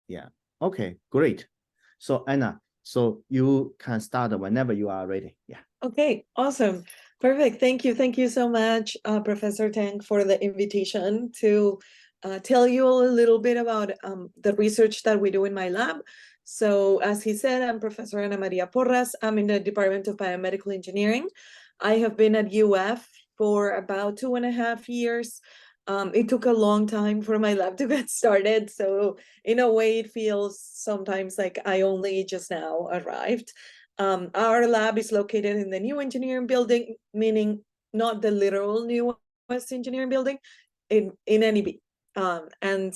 Yeah. Okay, great. So Anna, so you can start whenever you are ready. Yeah. Okay, awesome. Perfect. Thank you. Thank you so much, Professor Tang, for the invitation to tell you a little bit about the research that we do in my lab. So as he said, I'm Professor Ana Maria Porras. I'm in the Department of Biomedical Engineering. I have been at UF for about 2.5 years. It took a long time for my lab to get started. So in a way, it feels sometimes like I only just now arrived. Our lab is located in the new engineering building, meaning not the literal newest engineering building, in NEB. And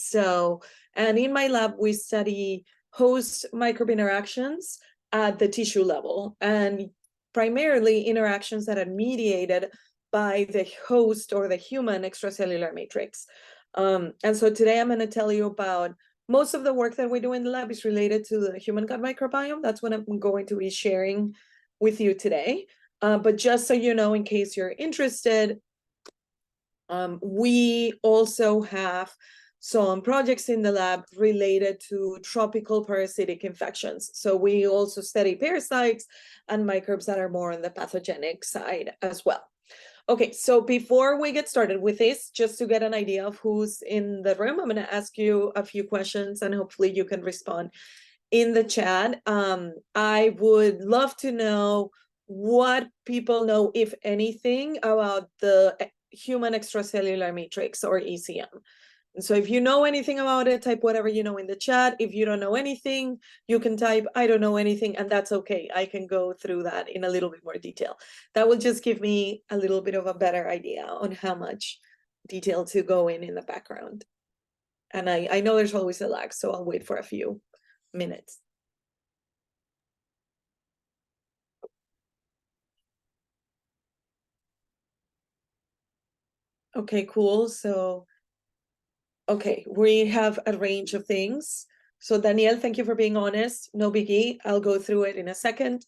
in my lab, we study host microbe interactions at the tissue level, and primarily interactions that are mediated by the host or the human extracellular matrix. And so today I'm going to tell you about most of the work that we do in the lab is related to the human gut microbiome. That's what I'm going to be sharing with you today. But just so you know, in case you're interested, we also have some projects in the lab related to tropical parasitic infections. So we also study parasites and microbes that are more on the pathogenic side as well. Okay, so before we get started with this, just to get an idea of who's in the room, I'm going to ask you a few questions and hopefully you can respond in the chat. I would love to know what people know, if anything, about the human extracellular matrix or ECM. And so if you know anything about it, type whatever you know in the chat. If you don't know anything, you can type, I don't know anything, and that's okay. I can go through that in a little bit more detail. That will just give me a little bit of a better idea on how much detail to go in the background. And I know there's always a lag, so I'll wait for a few minutes. Okay, cool. So, okay, we have a range of things. So Danielle, thank you for being honest. No biggie. I'll go through it in a second.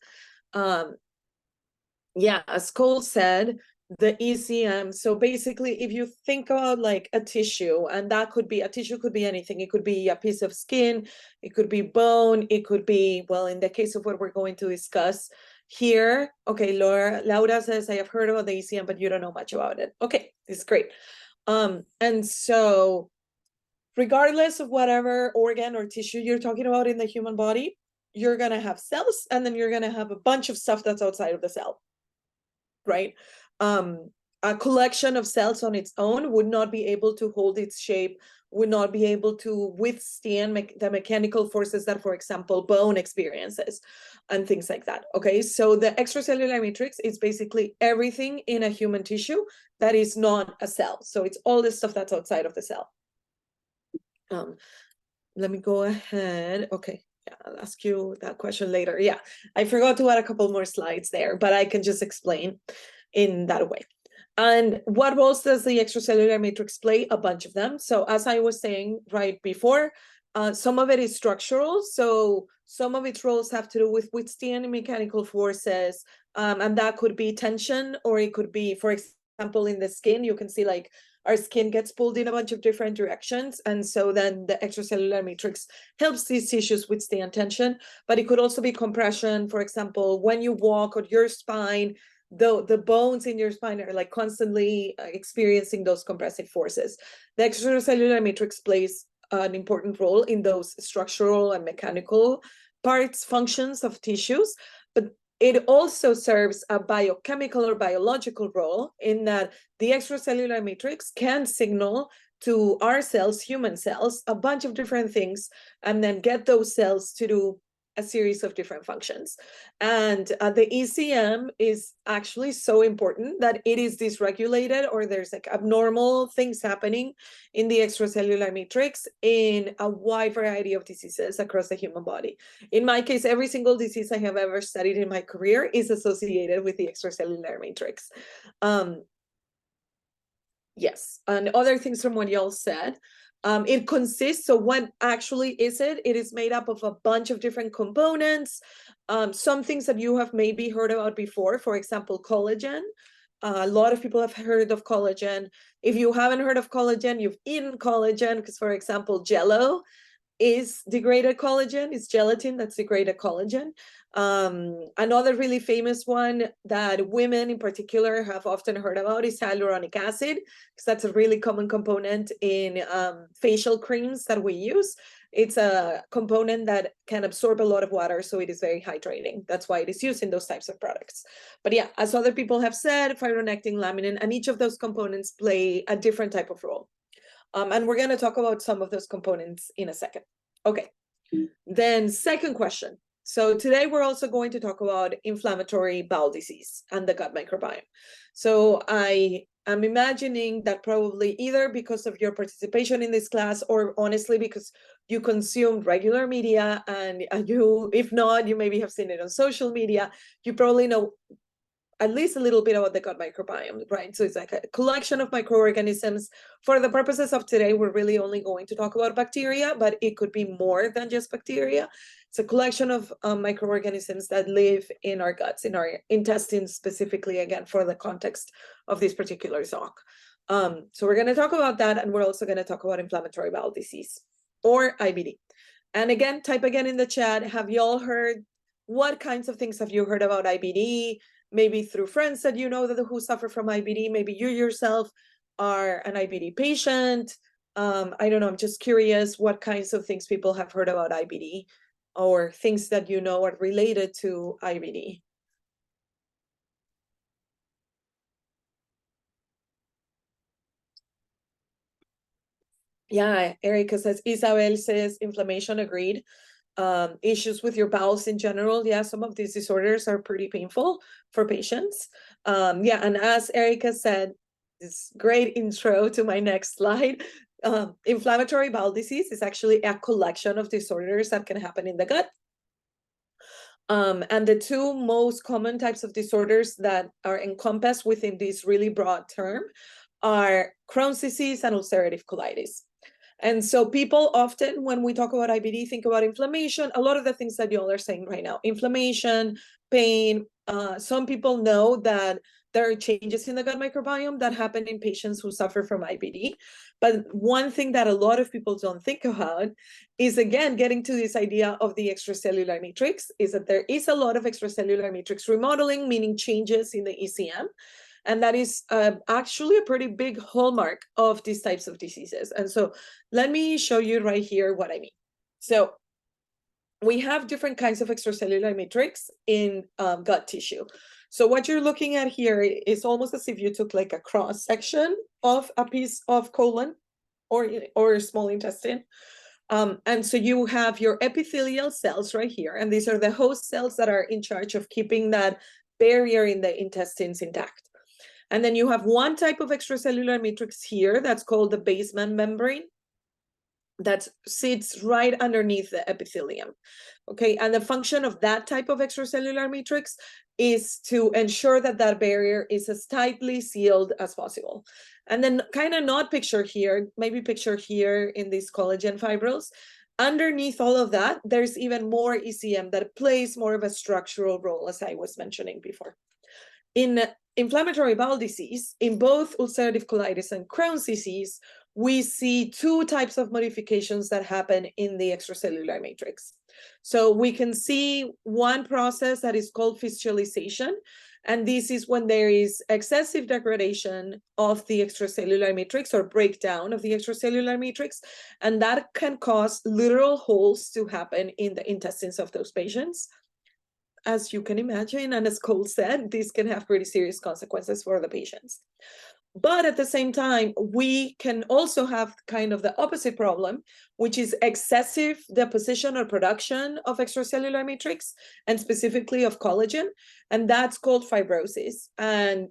Yeah, as Cole said, the ECM. So basically, if you think about like a tissue, and that could be, a tissue could be anything. It could be a piece of skin, it could be bone, it could be, well, in the case of what we're going to discuss here. Okay, Laura says, I have heard about the ECM, but you don't know much about it. Okay, this is great. And so regardless of whatever organ or tissue you're talking about in the human body, you're gonna have cells, and then you're gonna have a bunch of stuff that's outside of the cell. Right? A collection of cells on its own would not be able to hold its shape, would not be able to withstand the mechanical forces that, for example, bone experiences and things like that. Okay, so the extracellular matrix is basically everything in a human tissue that is not a cell. So it's all the stuff that's outside of the cell. Let me go ahead. Okay. Yeah, I'll ask you that question later. Yeah, I forgot to add a couple more slides there, but I can just explain in that way. And what roles does the extracellular matrix play? A bunch of them. So as I was saying right before, some of it is structural. So some of its roles have to do with withstanding mechanical forces, and that could be tension, or it could be, for example, in the skin, you can see like our skin gets pulled in a bunch of different directions. And so then the extracellular matrix helps these tissues withstand tension. But it could also be compression. For example, when you walk on your spine, the bones in your spine are like constantly experiencing those compressive forces. The extracellular matrix plays an important role in those structural and mechanical parts, functions of tissues. But it also serves a biochemical or biological role in that the extracellular matrix can signal to our cells, human cells, a bunch of different things, and then get those cells to do a series of different functions. And the ECM is actually so important that it is dysregulated, or there's like abnormal things happening in the extracellular matrix in a wide variety of diseases across the human body. In my case, every single disease I have ever studied in my career is associated with the extracellular matrix. Yes, and other things from what y'all said. It consists, so what actually is it? It is made up of a bunch of different components. Some things that you have maybe heard about before, for example, collagen. A lot of people have heard of collagen. If you haven't heard of collagen, you've eaten collagen, because, for example, Jell-O is degraded collagen, is gelatin that's degraded collagen. Another really famous one that women in particular have often heard about is hyaluronic acid, because that's a really common component in facial creams that we use. It's a component that can absorb a lot of water, so it is very hydrating. That's why it is used in those types of products. But yeah, as other people have said, fibronectin, laminin, and each of those components play a different type of role. And we're going to talk about some of those components in a second. Okay, then second question. So today we're also going to talk about inflammatory bowel disease and the gut microbiome. So I am imagining that probably either because of your participation in this class, or honestly because you consume regular media, and you, if not, you maybe have seen it on social media, you probably know at least a little bit about the gut microbiome, right? So it's like a collection of microorganisms. For the purposes of today, we're really only going to talk about bacteria, but it could be more than just bacteria. It's a collection of microorganisms that live in our guts, in our intestines specifically, again, for the context of this particular talk. So we're going to talk about that, and we're also going to talk about inflammatory bowel disease, or IBD. And again, type again in the chat, have you all heard, what kinds of things have you heard about IBD? Maybe through friends that you know that who suffer from IBD. Maybe you yourself are an IBD patient. I don't know, I'm just curious what kinds of things people have heard about IBD, or things that you know are related to IBD. Yeah, Erica says, Isabel says, inflammation, agreed. Issues with your bowels in general. Yeah, some of these disorders are pretty painful for patients. Yeah, and as Erica said, this great intro to my next slide. Inflammatory bowel disease is actually a collection of disorders that can happen in the gut. And the two most common types of disorders that are encompassed within this really broad term are Crohn's disease and ulcerative colitis. And so people often, when we talk about IBD, think about inflammation. A lot of the things that y'all are saying right now, inflammation, pain. Some people know that there are changes in the gut microbiome that happen in patients who suffer from IBD. But one thing that a lot of people don't think about is, again, getting to this idea of the extracellular matrix, is that there is a lot of extracellular matrix remodeling, meaning changes in the ECM. And that is actually a pretty big hallmark of these types of diseases. And so let me show you right here what I mean. So we have different kinds of extracellular matrix in gut tissue. So what you're looking at here is almost as if you took like a cross section of a piece of colon or small intestine. And so you have your epithelial cells right here, and these are the host cells that are in charge of keeping that barrier in the intestines intact. And then you have one type of extracellular matrix here that's called the basement membrane that sits right underneath the epithelium. Okay, and the function of that type of extracellular matrix is to ensure that that barrier is as tightly sealed as possible. And then kind of not picture here, maybe picture here in these collagen fibrils. Underneath all of that, there's even more ECM that plays more of a structural role, as I was mentioning before. In inflammatory bowel disease, in both ulcerative colitis and Crohn's disease, we see two types of modifications that happen in the extracellular matrix. So we can see one process that is called fistulization, and this is when there is excessive degradation of the extracellular matrix, or breakdown of the extracellular matrix, and that can cause literal holes to happen in the intestines of those patients. As you can imagine, and as Cole said, this can have pretty serious consequences for the patients. But at the same time, we can also have kind of the opposite problem, which is excessive deposition or production of extracellular matrix, and specifically of collagen, and that's called fibrosis. And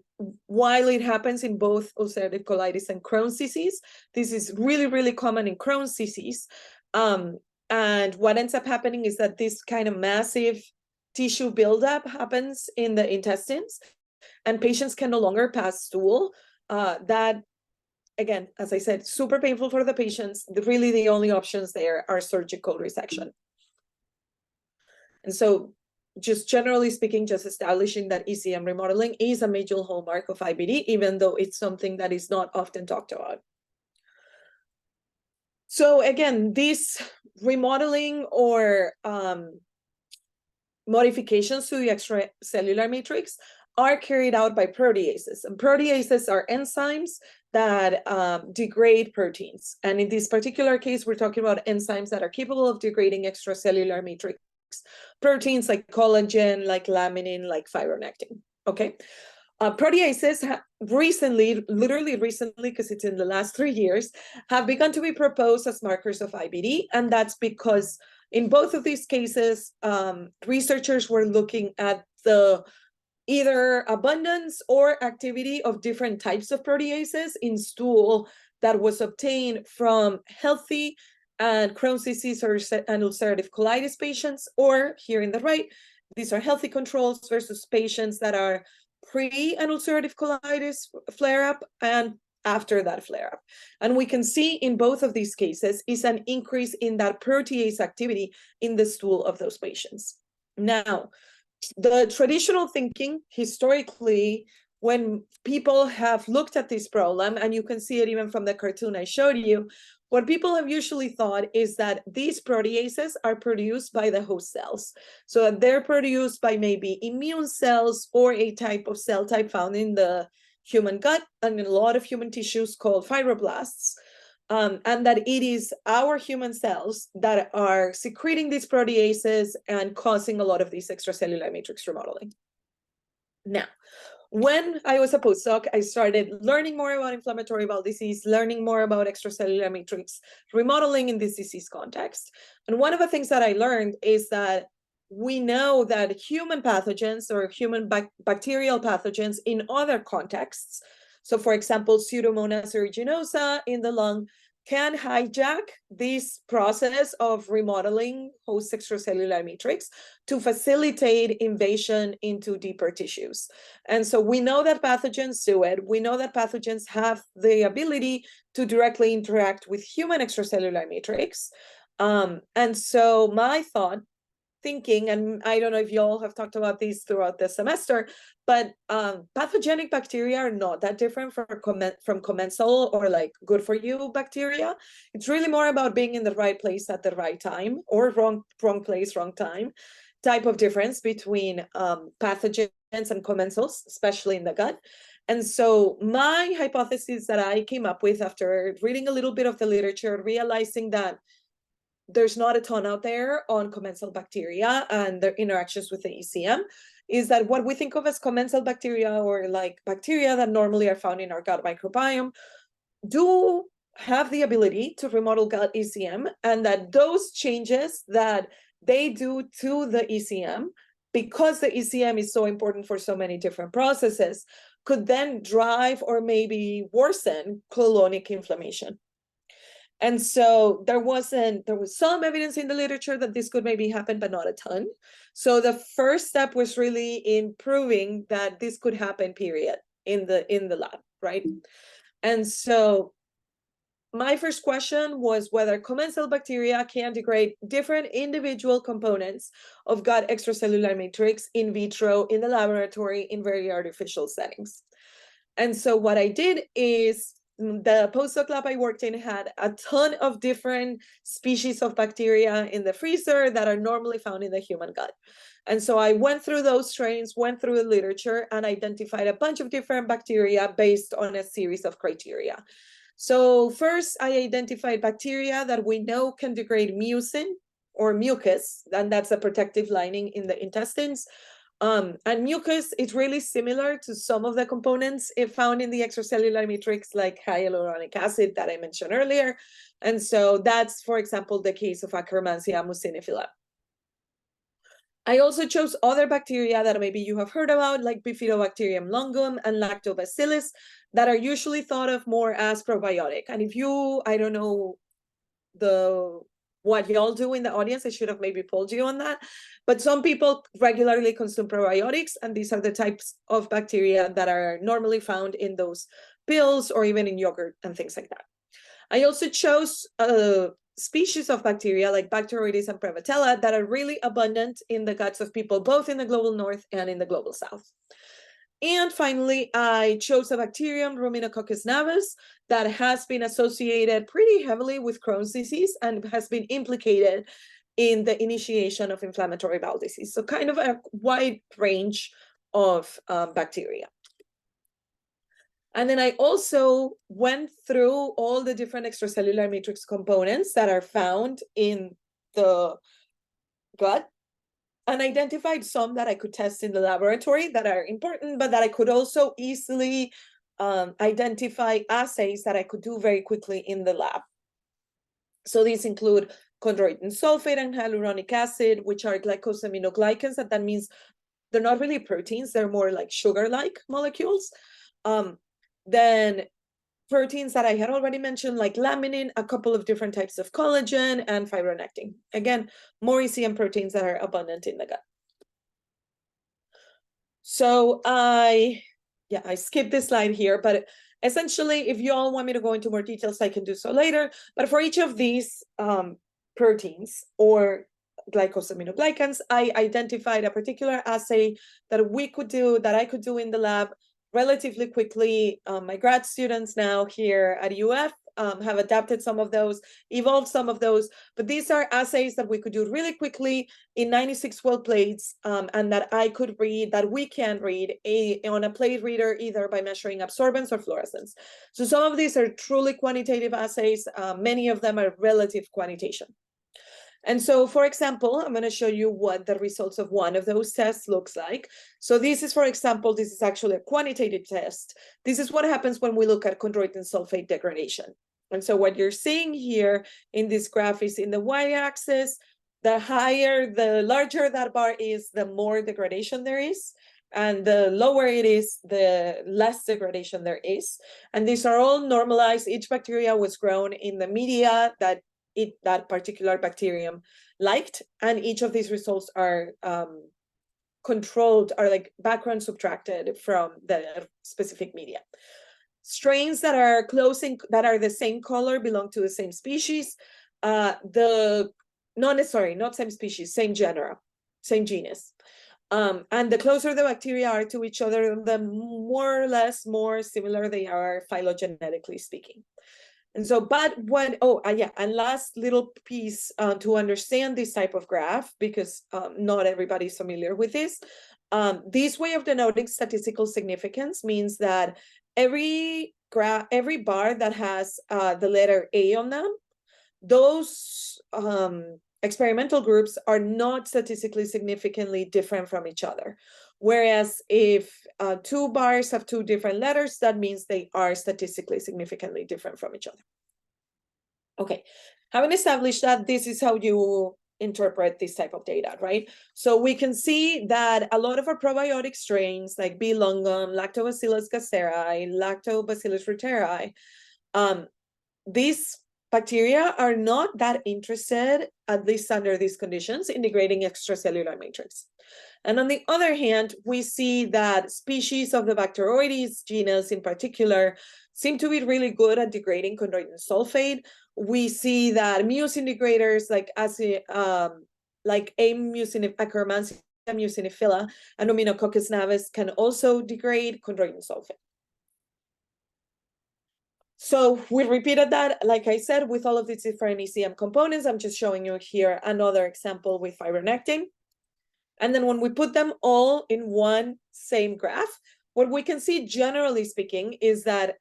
while it happens in both ulcerative colitis and Crohn's disease, this is really, really common in Crohn's disease. And what ends up happening is that this kind of massive tissue buildup happens in the intestines, and patients can no longer pass stool. That, again, as I said, super painful for the patients. Really, the only options there are surgical resection. And so, just generally speaking, just establishing that ECM remodeling is a major hallmark of IBD, even though it's something that is not often talked about. So again, this remodeling or modifications to the extracellular matrix are carried out by proteases. And proteases are enzymes that degrade proteins. And in this particular case, we're talking about enzymes that are capable of degrading extracellular matrix proteins like collagen, like laminin, like fibronectin. Okay. Proteases recently, literally recently, because it's in the last 3 years, have begun to be proposed as markers of IBD. And that's because in both of these cases, researchers were looking at the either abundance or activity of different types of proteases in stool that was obtained from healthy and Crohn's disease or and ulcerative colitis patients, or here in the right, these are healthy controls versus patients that are pre and ulcerative colitis flare-up and after that flare-up. And we can see in both of these cases is an increase in that protease activity in the stool of those patients. Now, the traditional thinking historically, when people have looked at this problem, and you can see it even from the cartoon I showed you, what people have usually thought is that these proteases are produced by the host cells. So they're produced by maybe immune cells or a type of cell type found in the human gut and in a lot of human tissues called fibroblasts. And that it is our human cells that are secreting these proteases and causing a lot of these extracellular matrix remodeling. Now, when I was a postdoc, I started learning more about inflammatory bowel disease, learning more about extracellular matrix remodeling in this disease context. And one of the things that I learned is that we know that human pathogens or human bacterial pathogens in other contexts, so for example, Pseudomonas aeruginosa in the lung, can hijack this process of remodeling host extracellular matrix to facilitate invasion into deeper tissues. And so we know that pathogens do it. We know that pathogens have the ability to directly interact with human extracellular matrix. And so my thinking, and I don't know if you all have talked about these throughout the semester, but pathogenic bacteria are not that different from commensal or like good for you bacteria. It's really more about being in the right place at the right time, or wrong place, wrong time type of difference between pathogens and commensals, especially in the gut. And so my hypothesis that I came up with after reading a little bit of the literature, realizing that there's not a ton out there on commensal bacteria and their interactions with the ECM, is that what we think of as commensal bacteria, or like bacteria that normally are found in our gut microbiome, do have the ability to remodel gut ECM, and that those changes that they do to the ECM, because the ECM is so important for so many different processes, could then drive or maybe worsen colonic inflammation. And so there was some evidence in the literature that this could maybe happen, but not a ton. So the first step was really in proving that this could happen, period, in the lab, right? And so my first question was whether commensal bacteria can degrade different individual components of gut extracellular matrix in vitro, in the laboratory, in very artificial settings. And so what I did is, the postdoc lab I worked in had a ton of different species of bacteria in the freezer that are normally found in the human gut. And so I went through those strains, went through the literature, and identified a bunch of different bacteria based on a series of criteria. So first, I identified bacteria that we know can degrade mucin or mucus, and that's a protective lining in the intestines. And mucus is really similar to some of the components found in the extracellular matrix, like hyaluronic acid that I mentioned earlier. And so that's, for example, the case of Akkermansia muciniphila. I also chose other bacteria that maybe you have heard about, like Bifidobacterium longum and Lactobacillus, that are usually thought of more as probiotic. And if you, I don't know what y'all do in the audience, I should have maybe polled you on that. But some people regularly consume probiotics, and these are the types of bacteria that are normally found in those pills or even in yogurt and things like that. I also chose species of bacteria like Bacteroides and Prevotella that are really abundant in the guts of people, both in the global north and in the global south. And finally, I chose a bacterium, Ruminococcus navis, that has been associated pretty heavily with Crohn's disease and has been implicated in the initiation of inflammatory bowel disease. So kind of a wide range of bacteria. And then I also went through all the different extracellular matrix components that are found in the gut and identified some that I could test in the laboratory that are important, but that I could also easily identify assays that I could do very quickly in the lab. So these include chondroitin sulfate and hyaluronic acid, which are glycosaminoglycans, and that means they're not really proteins, they're more like sugar-like molecules. Then proteins that I had already mentioned, like laminin, a couple of different types of collagen, and fibronectin. Again, more ECM proteins that are abundant in the gut. So I skipped this slide here, but essentially, if you all want me to go into more details, I can do so later. But for each of these proteins or glycosaminoglycans, I identified a particular assay that we could do, that I could do in the lab relatively quickly. My grad students now here at UF have adapted some of those, evolved some of those, but these are assays that we could do really quickly in 96 well plates, and that I could read, that we can read on a plate reader, either by measuring absorbance or fluorescence. So some of these are truly quantitative assays. Many of them are relative quantitation. And so, for example, I'm going to show you what the results of one of those tests looks like. So this is, for example, this is actually a quantitative test. This is what happens when we look at chondroitin sulfate degradation. And so what you're seeing here in this graph is in the y-axis, the larger that bar is, the more degradation there is. And the lower it is, the less degradation there is. And these are all normalized. Each bacteria was grown in the media that that particular bacterium liked, and each of these results are controlled, are like background subtracted from the specific media. Strains that are that are the same color belong to the same species. Not same species, same genera, same genus. And the closer the bacteria are to each other, the more or less more similar they are phylogenetically speaking. And so, and last little piece to understand this type of graph, because not everybody's familiar with this. This way of denoting statistical significance means that every bar that has the letter A on them, those experimental groups are not statistically significantly different from each other. Whereas if two bars have two different letters, that means they are statistically significantly different from each other. Okay, having established that, this is how you interpret this type of data, right? So we can see that a lot of our probiotic strains, like B. longum, Lactobacillus gasseri, Lactobacillus reuteri, these bacteria are not that interested, at least under these conditions, in degrading extracellular matrix. And on the other hand, we see that species of the Bacteroides genus in particular seem to be really good at degrading chondroitin sulfate. We see that mucin degraders like Akkermansia muciniphila and Ruminococcus navis can also degrade chondroitin sulfate. So we repeated that, like I said, with all of these different ECM components. I'm just showing you here another example with fibronectin. And then when we put them all in one same graph, what we can see, generally speaking, is that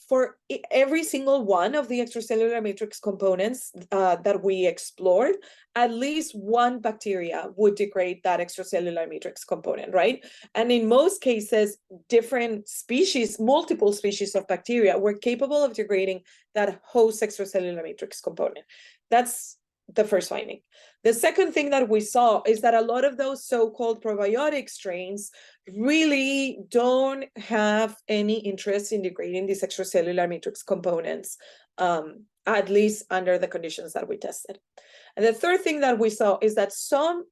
for every single one of the extracellular matrix components that we explored, at least one bacteria would degrade that extracellular matrix component, right? And in most cases, different species, multiple species of bacteria were capable of degrading that host extracellular matrix component. That's the first finding. The second thing that we saw is that a lot of those so-called probiotic strains really don't have any interest in degrading these extracellular matrix components, at least under the conditions that we tested. And the third thing that we saw is that some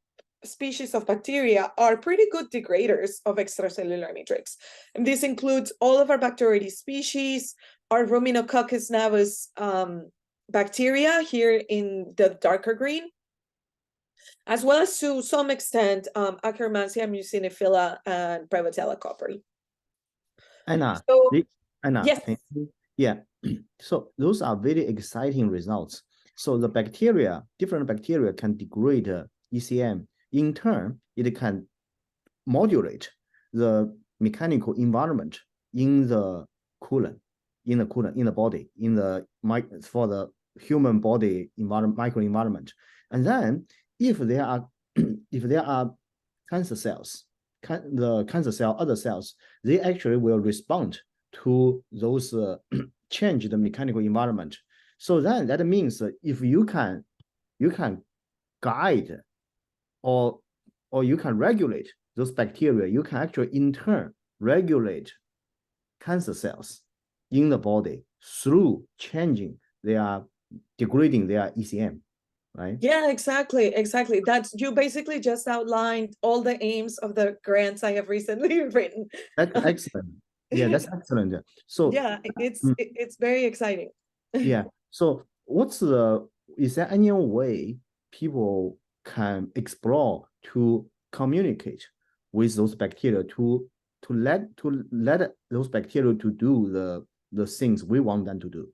species of bacteria are pretty good degraders of extracellular matrix. And this includes all of our Bacteroides species, our Ruminococcus navis bacteria here in the darker green, as well as to some extent, Akkermansia, muciniphila, and Prevotella copri. Anna, So, Anna, yes. yeah. So those are very exciting results. So the bacteria, different bacteria can degrade ECM. In turn, it can modulate the mechanical environment in the coolant, in the body, for the human body environment, microenvironment. And then if there are cancer cells, other cells, they actually will respond to those change the mechanical environment. So then that means if you can guide or you can regulate those bacteria, you can actually in turn regulate cancer cells in the body through degrading their ECM, right? Yeah, exactly. That's, you basically just outlined all the aims of the grants I have recently written. That's excellent. Yeah, that's excellent. So yeah, it's very exciting. yeah. So is there any way people can explore to communicate with those bacteria to let those bacteria to do the things we want them to do?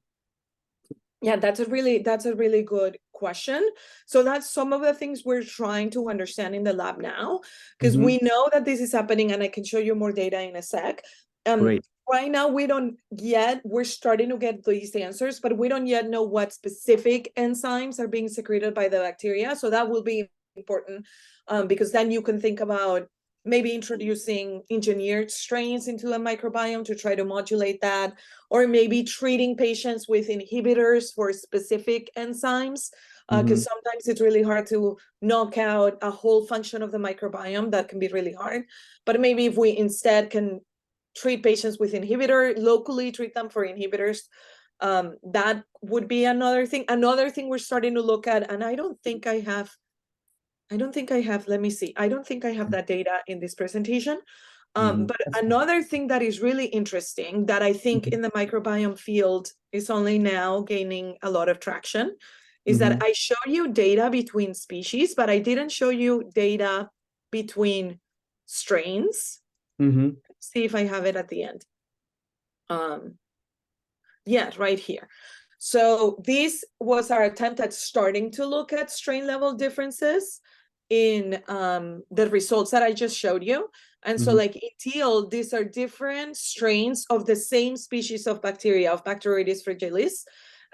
Yeah, that's a really good question. So that's some of the things we're trying to understand in the lab now, because we know that this is happening, and I can show you more data in a sec. Great. Right now, we're starting to get these answers, but we don't yet know what specific enzymes are being secreted by the bacteria. So that will be important, because then you can think about maybe introducing engineered strains into the microbiome to try to modulate that, or maybe treating patients with inhibitors for specific enzymes, because sometimes it's really hard to knock out a whole function of the microbiome. That can be really hard. But maybe if we instead can treat patients with locally treat them for inhibitors, that would be another thing. Another thing we're starting to look at, and I don't think I have, let me see. I don't think I have that data in this presentation. But another thing that is really interesting that I think in the microbiome field is only now gaining a lot of traction is that I show you data between species, but I didn't show you data between strains. See if I have it at the end. Yeah, right here. So this was our attempt at starting to look at strain level differences in the results that I just showed you. And so like in teal, these are different strains of the same species of bacteria, of Bacteroides fragilis.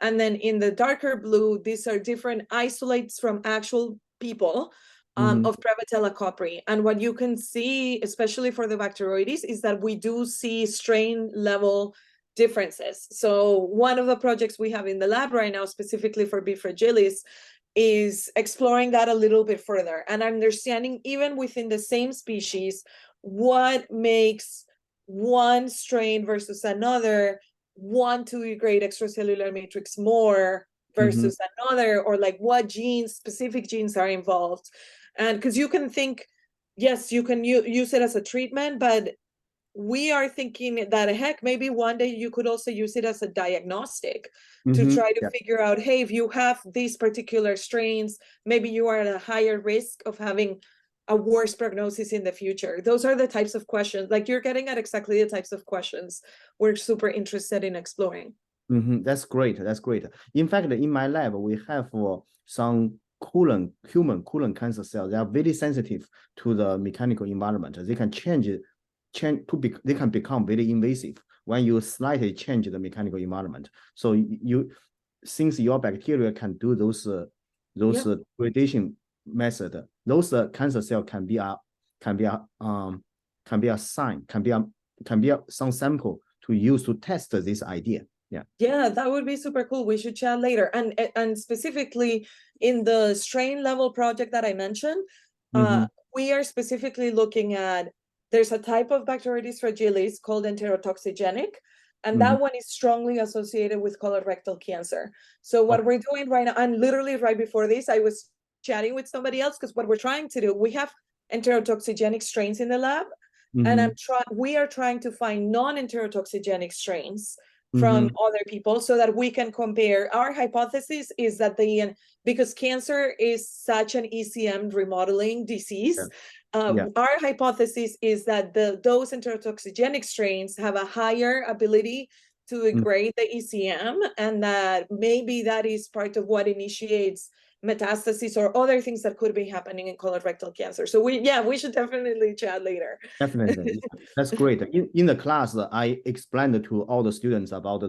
And then in the darker blue, these are different isolates from actual people of Prevotella copri. And what you can see, especially for the Bacteroides, is that we do see strain level differences. So one of the projects we have in the lab right now, specifically for B. fragilis, is exploring that a little bit further and understanding, even within the same species, what makes one strain versus another want to degrade extracellular matrix more versus another, or like what specific genes are involved. And because you can think, yes, you can use it as a treatment, but we are thinking that, heck, maybe one day you could also use it as a diagnostic to try to figure out, hey, if you have these particular strains, maybe you are at a higher risk of having a worse prognosis in the future. Those are the types of questions, like you're getting at exactly the types of questions we're super interested in exploring. That's great. That's great. In fact, in my lab, we have some human colon cancer cells. They are very sensitive to the mechanical environment. They can they can become very invasive when you slightly change the mechanical environment. So since your bacteria can do those degradation method, those cancer cell can be a sign, can be some sample to use to test this idea. Yeah, that would be super cool. We should chat later. And specifically in the strain level project that I mentioned, we are specifically looking at, there's a type of Bacteroides fragilis called enterotoxigenic, and that one is strongly associated with colorectal cancer. So what we're doing right now, and literally right before this, I was chatting with somebody else, because what we're trying to do, we have enterotoxigenic strains in the lab, and we are trying to find non-enterotoxigenic strains from other people so that we can compare. Our hypothesis is that because cancer is such an ECM remodeling disease, our hypothesis is that those enterotoxigenic strains have a higher ability to degrade the ECM, and that maybe that is part of what initiates metastases or other things that could be happening in colorectal cancer. So we should definitely chat later. Definitely, that's great. In the class, I explained to all the students about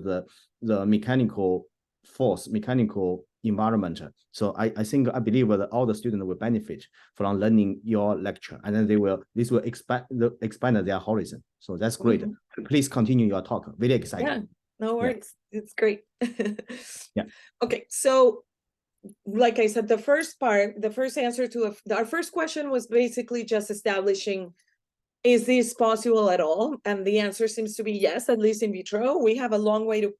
the mechanical force, mechanical environment. So I believe that all the students will benefit from learning your lecture, and then this will expand their horizon. So that's great. Please continue your talk. Very exciting. Yeah, no worries. Yeah. It's great. Yeah. Okay, so like I said, the first answer to our first question was basically just establishing, is this possible at all? And the answer seems to be yes, at least in vitro. We have a long way to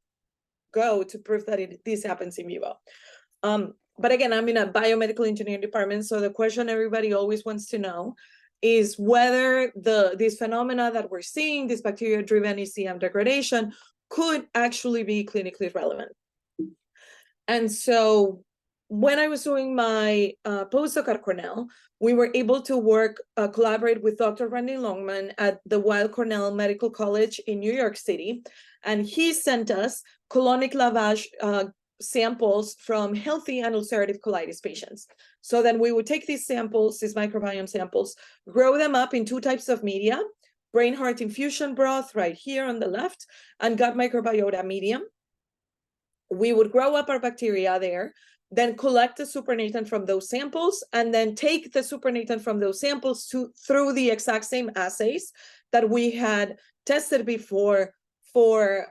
go to prove that this happens in vivo. But again, I'm in a biomedical engineering department, so the question everybody always wants to know is whether these phenomena that we're seeing, this bacteria-driven ECM degradation, could actually be clinically relevant. And so when I was doing my postdoc at Cornell, we were able to collaborate with Dr. Randy Longman at the Weill Cornell Medical College in New York City. And he sent us colonic lavage samples from healthy and ulcerative colitis patients. So then we would take these samples, these microbiome samples, grow them up in two types of media, brain heart infusion broth right here on the left, and gut microbiota medium. We would grow up our bacteria there, then collect the supernatant from those samples, and then take the supernatant from those samples through the exact same assays that we had tested before for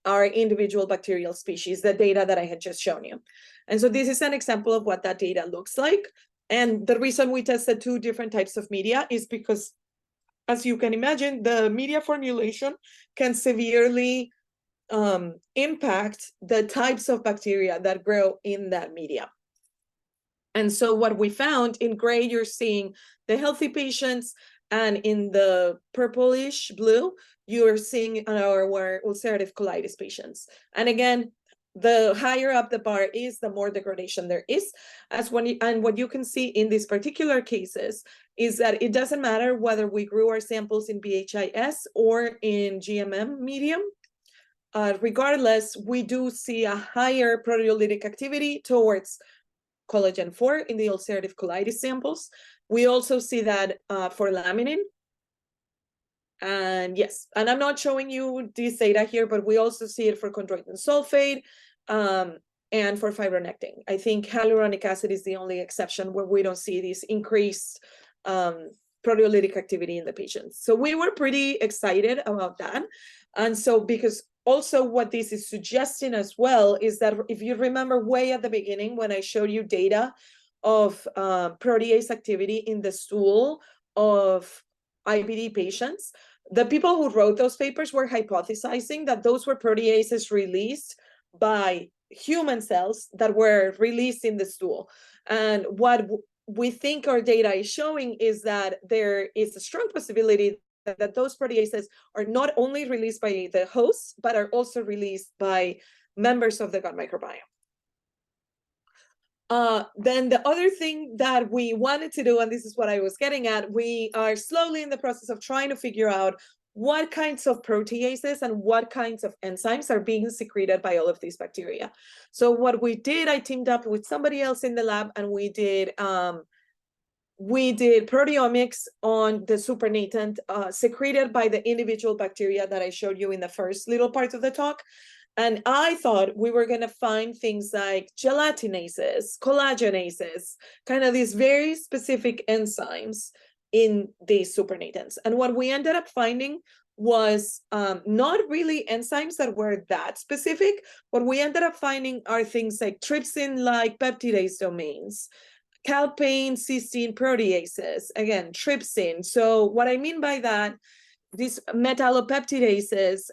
our individual bacterial species, the data that I had just shown you. And so this is an example of what that data looks like. And the reason we tested two different types of media is because, as you can imagine, the media formulation can severely impact the types of bacteria that grow in that media. And so what we found, in gray, you're seeing the healthy patients, and in the purplish blue, you're seeing our ulcerative colitis patients. And again, the higher up the bar is, the more degradation there is. And what you can see in these particular cases is that it doesn't matter whether we grew our samples in BHIS or in GMM medium. Regardless, we do see a higher proteolytic activity towards collagen 4 in the ulcerative colitis samples. We also see that for laminin. And yes, and I'm not showing you this data here, but we also see it for chondroitin sulfate and for fibronectin. I think hyaluronic acid is the only exception where we don't see this increased proteolytic activity in the patients. So we were pretty excited about that. And so because also what this is suggesting as well is that if you remember way at the beginning when I showed you data of protease activity in the stool of IBD patients, the people who wrote those papers were hypothesizing that those were proteases released by human cells that were released in the stool. And what we think our data is showing is that there is a strong possibility that those proteases are not only released by the hosts, but are also released by members of the gut microbiome. Then the other thing that we wanted to do, and this is what I was getting at, we are slowly in the process of trying to figure out what kinds of proteases and what kinds of enzymes are being secreted by all of these bacteria. So what we did, I teamed up with somebody else in the lab, and we did proteomics on the supernatant secreted by the individual bacteria that I showed you in the first little part of the talk. And I thought we were going to find things like gelatinases, collagenases, kind of these very specific enzymes in these supernatants. And what we ended up finding was not really enzymes that were that specific. What we ended up finding are things like trypsin-like peptidase domains, calpain, cysteine proteases, again, trypsin. So what I mean by that, these metallopeptidases,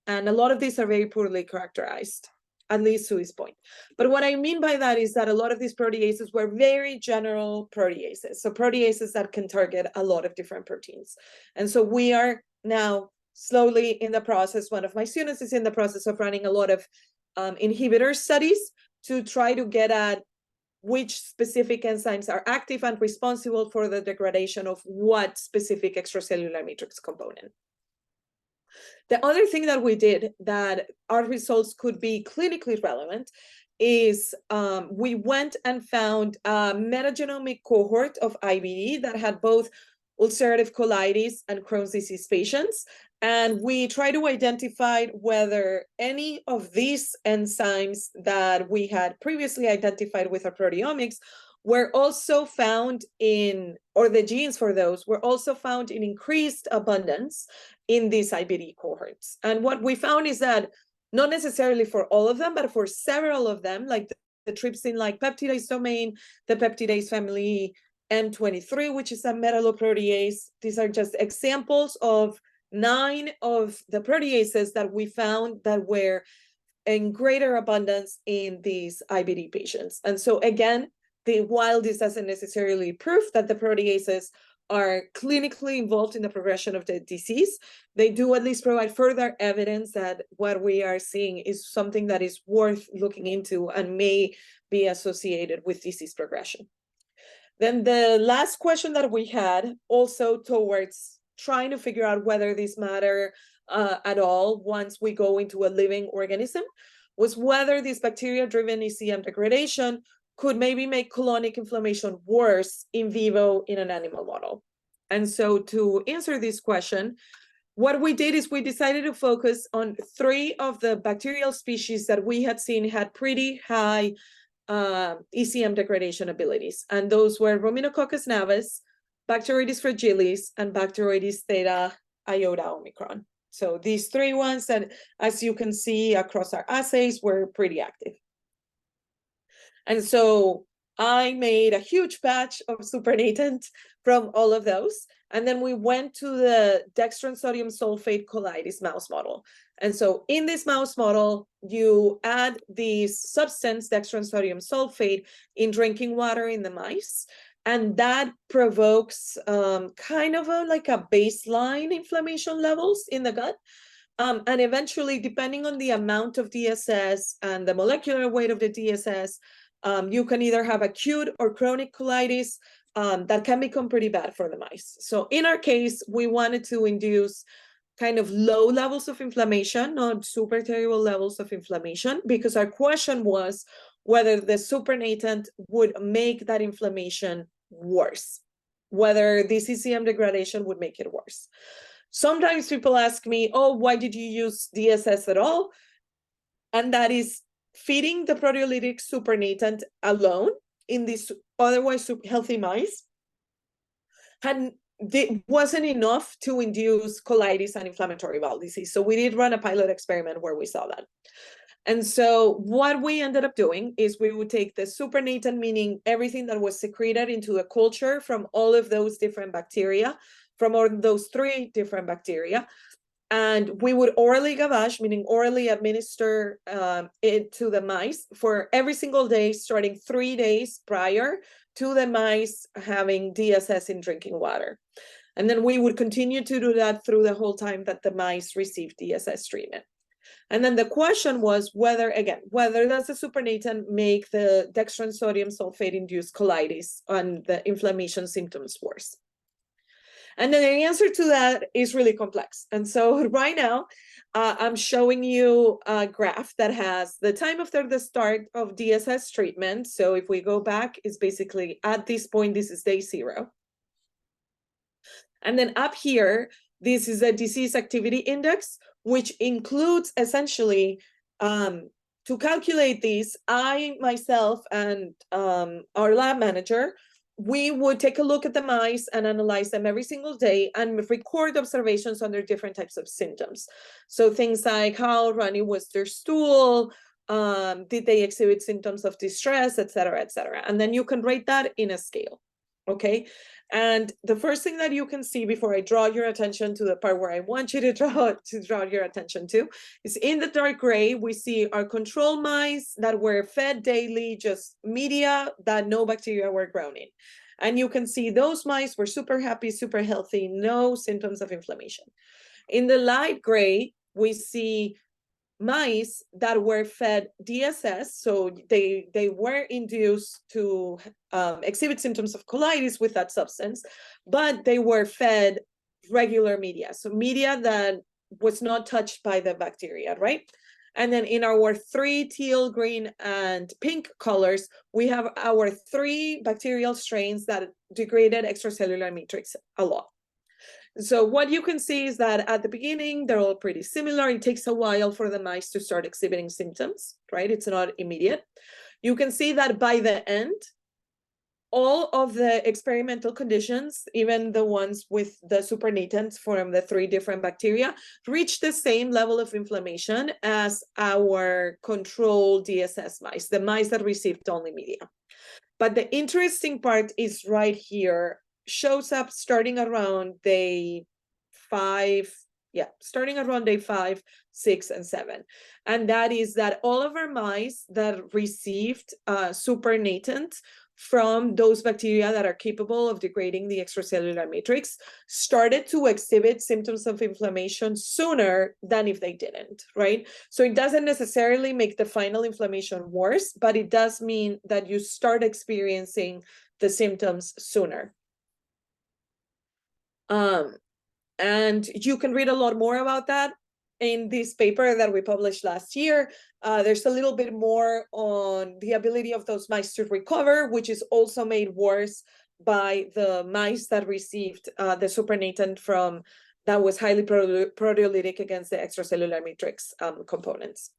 and a lot of these are very poorly characterized, at least to this point. But what I mean by that is that a lot of these proteases were very general proteases. So proteases that can target a lot of different proteins. And so we are now slowly in the process. One of my students is in the process of running a lot of inhibitor studies to try to get at which specific enzymes are active and responsible for the degradation of what specific extracellular matrix component. The other thing that we did that our results could be clinically relevant is we went and found a metagenomic cohort of IBD that had both ulcerative colitis and Crohn's disease patients. And we try to identify whether any of these enzymes that we had previously identified with our proteomics were also found in, or the genes for those were also found in increased abundance in these IBD cohorts. And what we found is that not necessarily for all of them, but for several of them, like the trypsin-like peptidase domain, the peptidase family M23, which is a metalloprotease. These are just examples of 9 of the proteases that we found that were in greater abundance in these IBD patients. And so again, while this doesn't necessarily prove that the proteases are clinically involved in the progression of the disease, they do at least provide further evidence that what we are seeing is something that is worth looking into and may be associated with disease progression. Then the last question that we had, also towards trying to figure out whether these matter at all once we go into a living organism, was whether this bacteria-driven ECM degradation could maybe make colonic inflammation worse in vivo in an animal model. And so to answer this question, what we did is we decided to focus on 3 of the bacterial species that we had seen had pretty high ECM degradation abilities. And those were Ruminococcus navis, Bacteroides fragilis, and Bacteroides theta iota omicron. So these 3 ones that, as you can see across our assays, were pretty active. And so I made a huge batch of supernatant from all of those. And then we went to the dextran sodium sulfate colitis mouse model. And so in this mouse model, you add this substance, dextran sodium sulfate, in drinking water in the mice. And that provokes kind of like a baseline inflammation levels in the gut. And eventually, depending on the amount of DSS and the molecular weight of the DSS, you can either have acute or chronic colitis that can become pretty bad for the mice. So in our case, we wanted to induce kind of low levels of inflammation, not super terrible levels of inflammation, because our question was whether the supernatant would make that inflammation worse, whether this ECM degradation would make it worse. Sometimes people ask me, oh, why did you use DSS at all? And that is feeding the proteolytic supernatant alone in these otherwise healthy mice wasn't enough to induce colitis and inflammatory bowel disease. So we did run a pilot experiment where we saw that. And so what we ended up doing is we would take the supernatant, meaning everything that was secreted into the culture from all of those different bacteria, from all those 3 different bacteria, and we would orally gavage, meaning orally administer it to the mice for every single day, starting 3 days prior to the mice having DSS in drinking water. And then we would continue to do that through the whole time that the mice received DSS treatment. And then the question was whether does the supernatant make the dextran sodium sulfate induced colitis and the inflammation symptoms worse? And then the answer to that is really complex. And so right now, I'm showing you a graph that has the time after the start of DSS treatment. So if we go back, it's basically at this point, this is day 0. And then up here, this is a disease activity index, which includes essentially, to calculate these, I, myself, and our lab manager, we would take a look at the mice and analyze them every single day and record observations under different types of symptoms. So things like how runny was their stool, did they exhibit symptoms of distress, et cetera, et cetera. And then you can rate that in a scale, okay? And the first thing that you can see before I draw your attention to the part where I want you to draw your attention to is in the dark gray, we see our control mice that were fed daily just media that no bacteria were grown in. And you can see those mice were super happy, super healthy, no symptoms of inflammation. In the light gray, we see mice that were fed DSS, so they were induced to exhibit symptoms of colitis with that substance, but they were fed regular media, so media that was not touched by the bacteria, right? And then in our 3 teal, green, and pink colors, we have our 3 bacterial strains that degraded extracellular matrix a lot. So what you can see is that at the beginning, they're all pretty similar. It takes a while for the mice to start exhibiting symptoms, right? It's not immediate. You can see that by the end, all of the experimental conditions, even the ones with the supernatants from the 3 different bacteria, reach the same level of inflammation as our control DSS mice, the mice that received only media. But the interesting part is right here, shows up starting around day 5, starting around day 5, 6, and 7. And that is that all of our mice that received supernatant from those bacteria that are capable of degrading the extracellular matrix started to exhibit symptoms of inflammation sooner than if they didn't, right? So it doesn't necessarily make the final inflammation worse, but it does mean that you start experiencing the symptoms sooner. And you can read a lot more about that in this paper that we published last year. There's a little bit more on the ability of those mice to recover, which is also made worse by the mice that received the supernatant from that was highly proteolytic against the extracellular matrix components.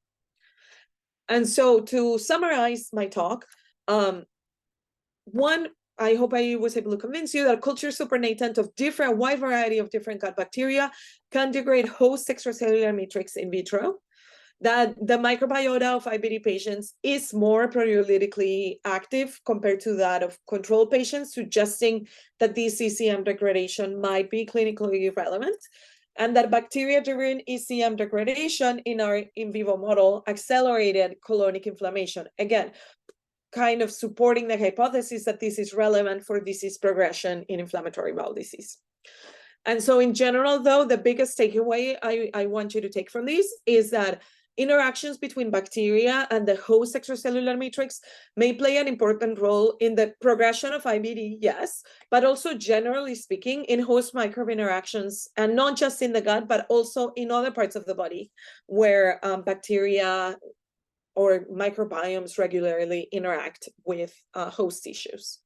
And so to summarize my talk, one, I hope I was able to convince you that culture supernatant of a wide variety of different gut bacteria can degrade host extracellular matrix in vitro, that the microbiota of IBD patients is more proteolytically active compared to that of control patients, suggesting that this ECM degradation might be clinically relevant, and that bacteria-driven ECM degradation in our in vivo model accelerated colonic inflammation. Again, kind of supporting the hypothesis that this is relevant for disease progression in inflammatory bowel disease. And so in general, though, the biggest takeaway I want you to take from this is that interactions between bacteria and the host extracellular matrix may play an important role in the progression of IBD, yes, but also generally speaking in host microbe interactions, and not just in the gut, but also in other parts of the body where bacteria or microbiomes regularly interact with host tissues.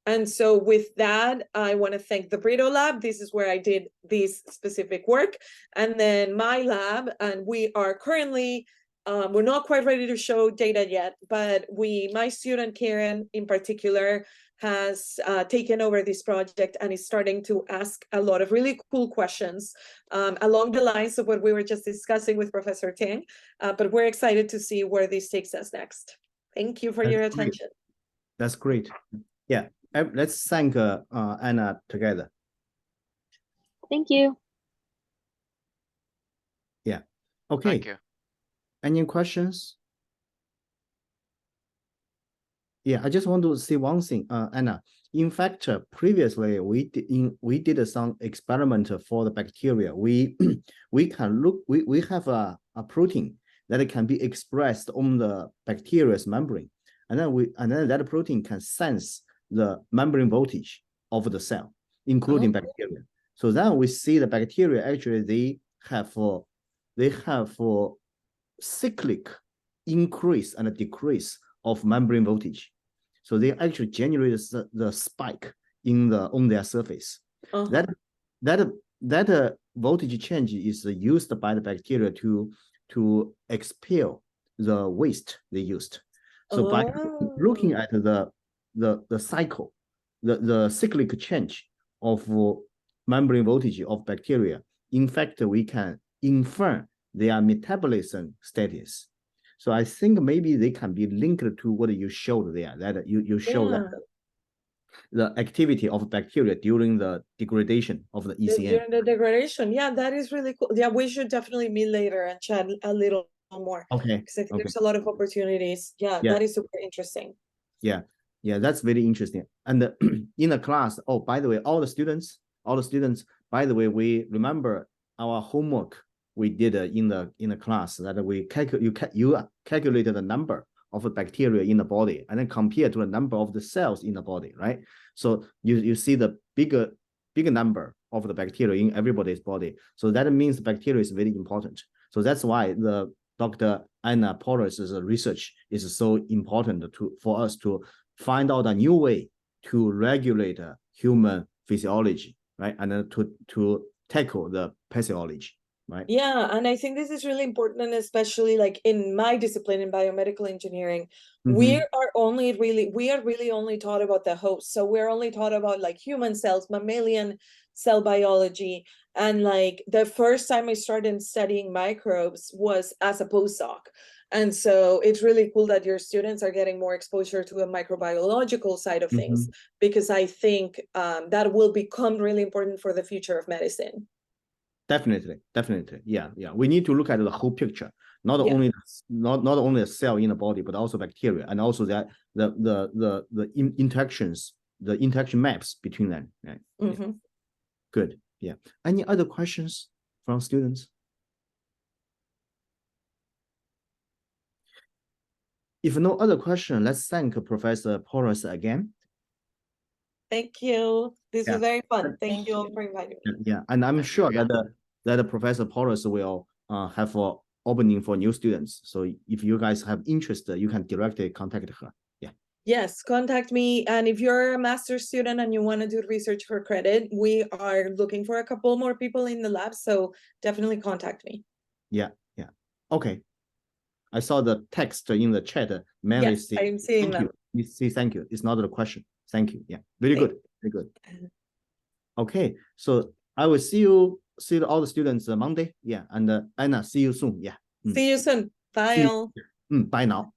And so with that, I want to thank the Brito lab. This is where I did this specific work. And then my lab, and we are currently, we're not quite ready to show data yet, but my student Karen in particular has taken over this project and is starting to ask a lot of really cool questions along the lines of what we were just discussing with Professor Tang. But we're excited to see where this takes us next. Thank you for your attention. That's great. Yeah, let's thank Anna together. Thank you. Yeah. Okay. Thank you. Any questions? Yeah, I just want to say one thing, Anna. In fact, previously we did some experiment for the bacteria. We can look. We have a protein that can be expressed on the bacteria's membrane, and then that protein can sense the membrane voltage of the cell, including bacteria. So then we see the bacteria actually they have cyclic increase and decrease of membrane voltage. So they actually generate the spike on their surface. That voltage change is used by the bacteria to expel the waste they used. So by looking at the cycle, the cyclic change of membrane voltage of bacteria, in fact, we can infer their metabolism status. So I think maybe they can be linked to what you showed there, that you show that the activity of bacteria during the degradation of the ECM. During the degradation, yeah, that is really cool. Yeah, we should definitely meet later and chat a little more. Okay. Because I think there's a lot of opportunities. Yeah, that is super interesting. Yeah, that's very interesting. And in the class, by the way, all the students, by the way, we remember our homework we did in the class that we calculated the number of the bacteria in the body and then compare to the number of the cells in the body, right? So you see the bigger number of the bacteria in everybody's body. So that means bacteria is very important. So that's why the Dr. Anna Porras' research is so important for us to find out a new way to regulate human physiology, right? And then to tackle the pathology, right? Yeah, and I think this is really important, and especially like in my discipline in biomedical engineering, we are really only taught about the host. So we're only taught about like human cells, mammalian cell biology. And like the first time I started studying microbes was as a postdoc. And so it's really cool that your students are getting more exposure to a microbiological side of things, because I think that will become really important for the future of medicine. Definitely. Yeah. We need to look at the whole picture, not only a cell in the body, but also bacteria, and also that the interactions, the interaction maps between them. Right? Yeah. Good. Yeah. Any other questions from students? If no other question, let's thank Professor Porras again. Thank you. This was very fun. Thank you all for inviting me. Yeah, and I'm sure that Professor Porras will have an opening for new students. So if you guys have interest, you can directly contact her. Yeah. Yes, contact me. And if you're a master's student and you want to do research for credit, we are looking for a couple more people in the lab. So definitely contact me. Yeah. Okay. I saw the text in the chat. Mary, yes, I'm seeing that. You say thank you. It's not a question. Thank you. Yeah. Very good. Okay. So I will see all the students Monday. Yeah. And Anna, see you soon. Yeah. See you soon. Bye all. Bye now.